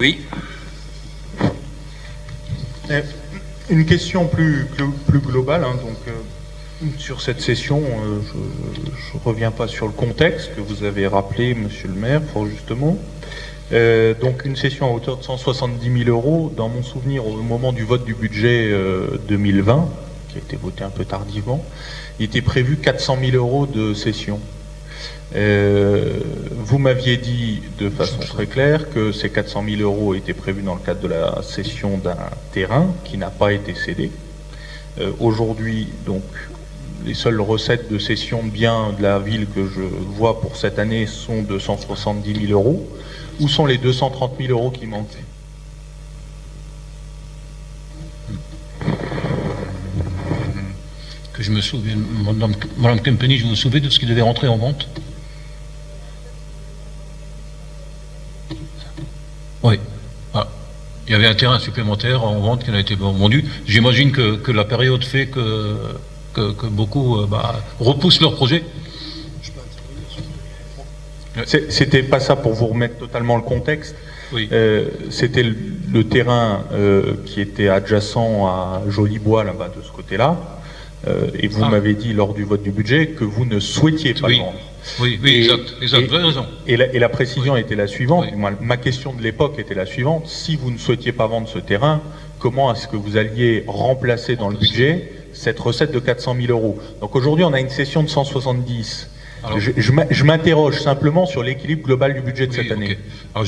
Oui. Une question plus globale, sur cette session, je ne reviens pas sur le contexte que vous avez rappelé, monsieur le maire, fort justement. Donc une session à hauteur de 170 000 euros, dans mon souvenir, au moment du vote du budget 2020, qui a été voté un peu tardivement, il était prévu 400 000 euros de session. Vous m'aviez dit de façon très claire que ces 400 000 euros étaient prévus dans le cadre de la cession d'un terrain qui n'a pas été cédé. Aujourd'hui, donc, les seules recettes de cession de biens de la ville que je vois pour cette année sont de 170 000 euros. Où sont les 230 000 euros qui manquent ? Que je me souviens, Madame Kempeny, je me souviens de ce qui devait rentrer en vente. Oui. Ah. Il y avait un terrain supplémentaire en vente qui n'a été vendu. J'imagine que la période fait que beaucoup repoussent leur projet. C'était pas ça pour vous remettre totalement le contexte. Oui. C'était le terrain qui était adjacent à Jolibois, là-bas, de ce côté-là. Et vous m'avez dit lors du vote du budget que vous ne souhaitiez pas le vendre. Oui, exact, vous avez raison. Et la précision était la suivante. Oui. Ma question de l'époque était la suivante. Si vous ne souhaitiez pas vendre ce terrain, comment est-ce que vous alliez remplacer dans le budget cette recette de 400 000 euros? Donc aujourd'hui, on a une session de 170. Alors, je m'interroge simplement sur l'équilibre global du budget de cette année. Alors